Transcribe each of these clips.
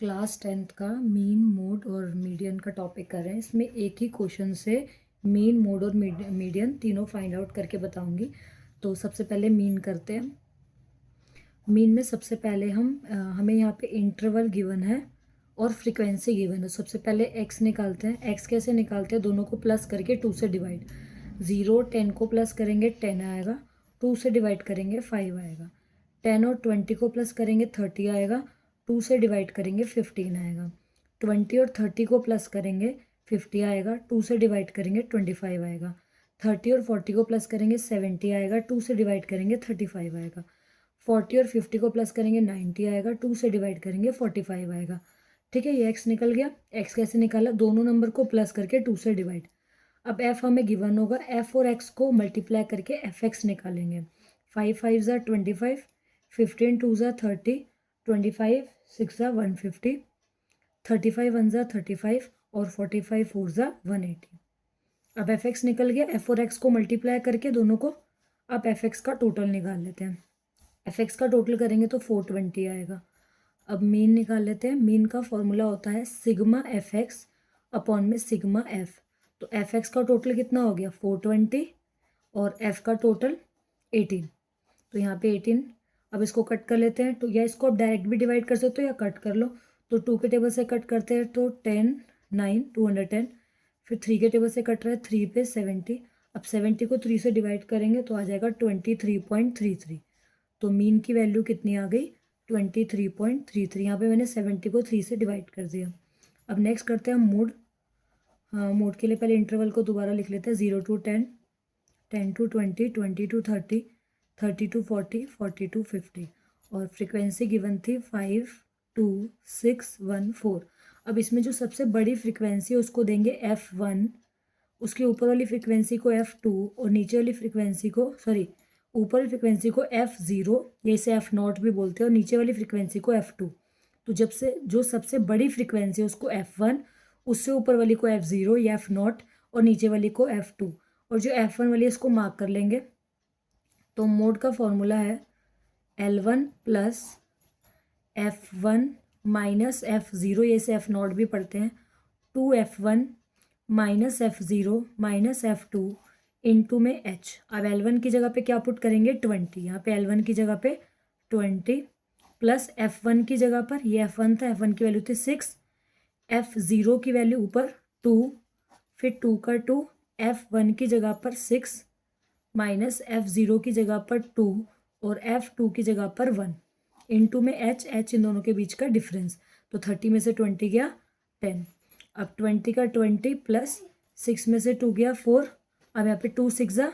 Class 10th का mean mode और median का टॉपिक कर रहे हैं। इसमें एक ही क्वेश्चन से मीन मोड और मीडियन तीनों फाइंड आउट करके बताऊंगी। तो सबसे पहले मीन करते हैं। मीन में सबसे पहले हमें यहाँ पे इंटरवल गिवन है और फ्रीक्वेंसी गिवन है। सबसे पहले एक्स निकालते हैं। एक्स कैसे निकालते हैं? दोनों को प्लस करके 2 से डिवाइड। 0 10 को प्लस करेंगे 10 आएगा, 2 से डिवाइड करेंगे 5 आएगा। 10 और 20 को प्लस करेंगे 30 आएगा, 2 से डिवाइड करेंगे 15 आएगा। 20 और 30 को प्लस करेंगे 50 आएगा, 2 से डिवाइड करेंगे 25 आएगा। 30 और 40 को प्लस करेंगे 70 आएगा, 2 से डिवाइड करेंगे 35 आएगा। 40 और 50 को प्लस करेंगे 90 आएगा, 2 से डिवाइड करेंगे 45 आएगा। ठीक है, ये एक्स निकल गया। एक्स कैसे निकाला? दोनों नंबर को प्लस करके 2 से डिवाइड। अब एफ हमें गिवन होगा, एफ और एक्स को मल्टीप्लाई करके एफ एक्स निकालेंगे। 5 5 ज़ा 25, 15 2 ज़ा 30, 25 6 ज़ा 150, 35 1 ज़ा 35 और 45 4 ज़ा 180। अब एफ एक्स निकल गया। एफ और एक्स को मल्टीप्लाई करके दोनों को, अब एफ एक्स का टोटल निकाल लेते हैं। एफ एक्स का टोटल करेंगे तो 420 आएगा। अब मीन निकाल लेते हैं। मीन का फॉर्मूला होता है सिग्मा एफ एक्स अपॉन में सिग्मा एफ। तो एफ एक्स का टोटल कितना हो गया? 420 और एफ का टोटल 18। तो यहाँ पे 18। अब इसको कट कर लेते हैं। तो या इसको आप डायरेक्ट भी डिवाइड कर सकते हो या कट कर लो। तो 2 के टेबल से कट करते हैं तो 10 9 210। फिर 3 के टेबल से कट रहा है 3 पे 70। अब 70 को 3 से डिवाइड करेंगे तो आ जाएगा 23.33। तो मीन की वैल्यू कितनी आ गई? 23.33। यहाँ पे मैंने 70 को 3 से डिवाइड कर दिया। अब नेक्स्ट करते हैं मोड। हाँ, मोड के लिए पहले इंटरवल को दोबारा लिख लेते हैं। 0 to 10, 10 to 20, 20 to 30, 30 to 40, 40 to 50। और फ्रिक्वेंसी गिवन थी 5 2 6 1 4। अब इसमें जो सबसे बड़ी फ्रिक्वेंसी है उसको देंगे F1, उसके ऊपर वाली फ्रिक्वेंसी को F2 और नीचे वाली फ्रिक्वेंसी को, सॉरी, ऊपर वाली फ्रिक्वेंसी को F0, या इसे F0 भी बोलते हैं, और नीचे वाली फ्रिक्वेंसी को F2। तो जब से जो सबसे बड़ी फ्रिक्वेंसी है उसको F1, उससे ऊपर वाली को F0 या F0 और नीचे वाली को F2, और जो F1 वाली है इसको मार्क कर लेंगे। तो मोड का फॉर्मूला है L1 plus F1 minus F0, ये से F0 भी पढ़ते हैं, 2F1 minus F0 minus F2 into में H। अब L1 की जगह पे क्या पुट करेंगे? 20। यहाँ पे L1 की जगह पे 20 प्लस F1 की जगह पर, ये F1 था, F1 की वैल्यू थी 6, F0 की वैल्यू ऊपर 2, फिर 2 का 2, F1 की जगह पर 6 माइनस F0 की जगह पर 2 और F2 की जगह पर 1 इंटू में H, H इन दोनों के बीच का डिफरेंस। तो 30 में से 20 गया 10। अब 20 का 20 प्लस 6 में से 2 गया 4। अब यहाँ पे 2 6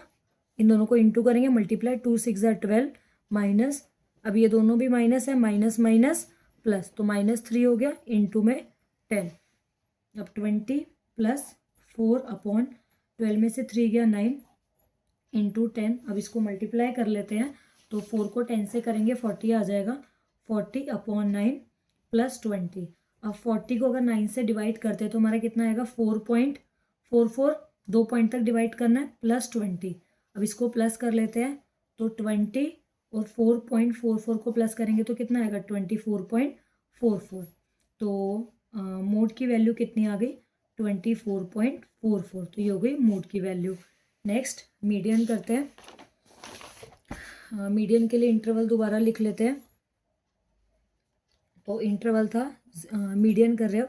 इन दोनों को इंटू करेंगे, मल्टीप्लाई, 2 6 12 माइनस, अब ये दोनों भी माइनस है, माइनस माइनस प्लस, तो -3 हो गया इंटू में 10। अब 20 प्लस 4 अपॉन 12 में से 3 गया 9 इंटू 10। अब इसको मल्टीप्लाई कर लेते हैं। तो 4 को 10 से करेंगे 40 आ जाएगा, 40 अपॉन 9 प्लस 20। अब 40 को अगर 9 से डिवाइड करते हैं तो हमारा कितना आएगा? 4.44। 2 पॉइंट तक डिवाइड करना है, प्लस 20। अब इसको प्लस कर लेते हैं तो 20 और 4.44 को प्लस करेंगे तो कितना आएगा? 24.44। तो मोड की वैल्यू कितनी आ गई? 24.44। तो ये हो गई मोड की वैल्यू। नेक्स्ट मीडियन करते हैं। मीडियन के लिए इंटरवल दोबारा लिख लेते हैं। तो इंटरवल था, मीडियन कर रहे हो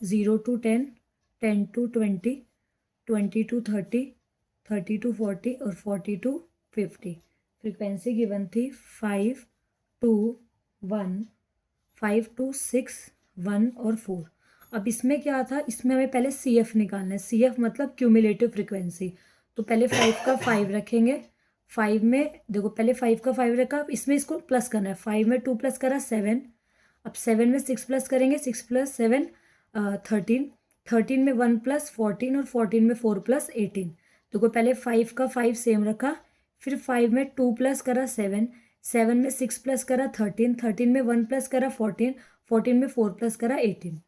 0 to 10, 10 to 20, 20 to 30, 30 to 40 और 40 to 50। फ्रिक्वेंसी गिवन थी 5 2 1, 5 2 6 1 और 4। अब इसमें क्या था? इसमें हमें पहले CF निकालना है। CF मतलब क्यूमुलेटिव फ्रिक्वेंसी। तो पहले 5 का 5 रखेंगे। 5 में देखो, पहले 5 का 5 रखा, अब इसमें इसको प्लस करना है। 5 में 2 प्लस करा 7। अब 7 में 6 प्लस करेंगे, 6 प्लस 7 13, 13 में 1 प्लस 14 और 14 में 4 प्लस 18। देखो पहले 5 का 5 सेम रखा, फिर 5 में 2 प्लस करा 7, 7 में 6 प्लस करा 13, 13 में 1 प्लस करा 14, 14 में 4 प्लस करा 18।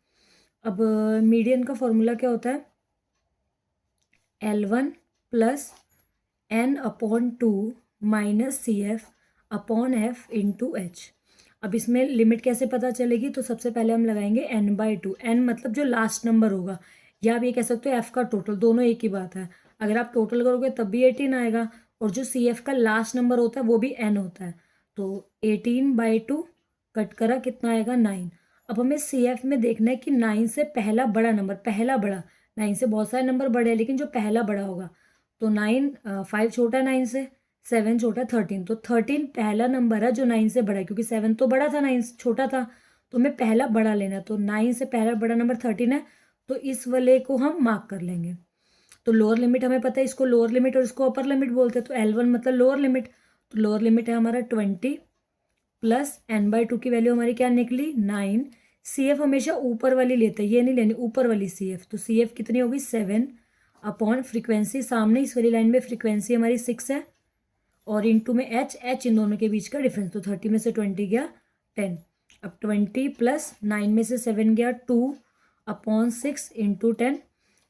अब मीडियन का फॉर्मूला क्या होता है? L1 plus N upon 2 minus CF upon F into H। अब इसमें लिमिट कैसे पता चलेगी, तो सबसे पहले हम लगाएंगे n/2। n मतलब जो लास्ट नंबर होगा, या आप ये कह सकते हो f का टोटल, दोनों एक ही बात है। अगर आप टोटल करोगे तब भी 18 आएगा, और जो CF का लास्ट नंबर होता है वो भी n होता है। तो 18/2 कट करा, कितना आएगा 9। अब हमें CF में देखना है कि 9 से पहला बड़ा नंबर, पहला बड़ा, 9 से बहुत सारे नंबर बड़े हैं लेकिन जो पहला बड़ा होगा, तो 5 छोटा है 9 से, 7 छोटा है 13, तो 13 पहला नंबर है जो 9 से बड़ा है, क्योंकि 7 तो बड़ा था, 9 छोटा था, तो हमें पहला बड़ा लेना है। तो 9 से पहला बड़ा नंबर 13 है, तो इस वाले को हम मार्क कर लेंगे। तो लोअर लिमिट हमें पता है, इसको लोअर लिमिट और इसको अपर लिमिट बोलते हैं, तो L1 मतलब लोअर लिमिट, तो लोअर लिमिट है हमारा 20 प्लस n/2 की वैल्यू हमारी क्या निकली 9। CF हमेशा ऊपर वाली लेते हैं, ये नहीं लेनी, ऊपर वाली CF, तो CF कितनी होगी 7 अपॉन फ्रीक्वेंसी, सामने इस वाली लाइन में फ्रीक्वेंसी हमारी 6 है, और इंटू में h इन दोनों के बीच का डिफरेंस, तो 30 में से 20 गया 10। अब 20 प्लस 9 में से 7 गया 2 अपॉन 6 इंटू 10।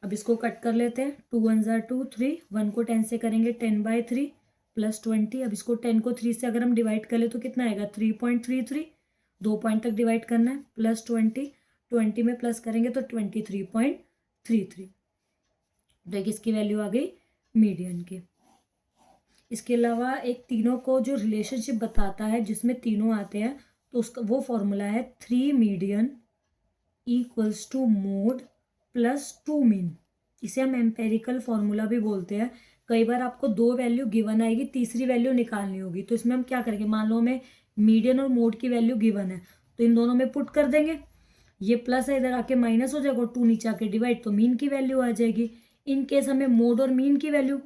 अब इसको कट कर लेते हैं, 2 1 ज़ा 2 3, 1 को 10 से करेंगे 10/3 प्लस 20। अब इसको 10 को 3 से अगर हम डिवाइड कर ले तो कितना आएगा 3.33, 2 पॉइंट तक डिवाइड करना है, प्लस 20 में प्लस करेंगे तो 23.33। देखिए इसकी वैल्यू आ गई मीडियन की। इसके अलावा एक तीनों को जो रिलेशनशिप बताता है जिसमें तीनों आते हैं, तो उसका वो फॉर्मूला है 3 median equals to mode plus 2 mean. इसे हम एम्पेरिकल फॉर्मूला भी बोलते हैं। कई बार आपको 2 वैल्यू गिवन आएगी, तीसरी वैल्यू निकालनी होगी, तो इसमें हम क्या करेंगे, मान लो हमें मीडियन और मोड की वैल्यू गिवन है, तो इन दोनों में पुट कर देंगे, ये प्लस है इधर आके माइनस हो जाएगा, 2 नीचे आके डिवाइड, तो मीन की वैल्यू आ जाएगी। इन केस हमें मोड और मीन की वैल्यू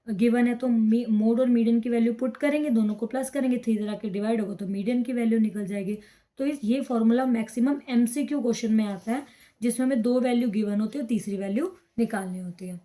गिवन है, तो मोड और मीडियन की वैल्यू पुट करेंगे, दोनों को प्लस करेंगे, 3 इधर आके डिवाइड होगा तो मीडियन की वैल्यू निकल जाएगी। तो ये फॉर्मूला मैक्सिमम MCQ क्वेश्चन में आता है, जिसमें हमें 2 वैल्यू गिवन होती है और तीसरी वैल्यू निकालनी होती है।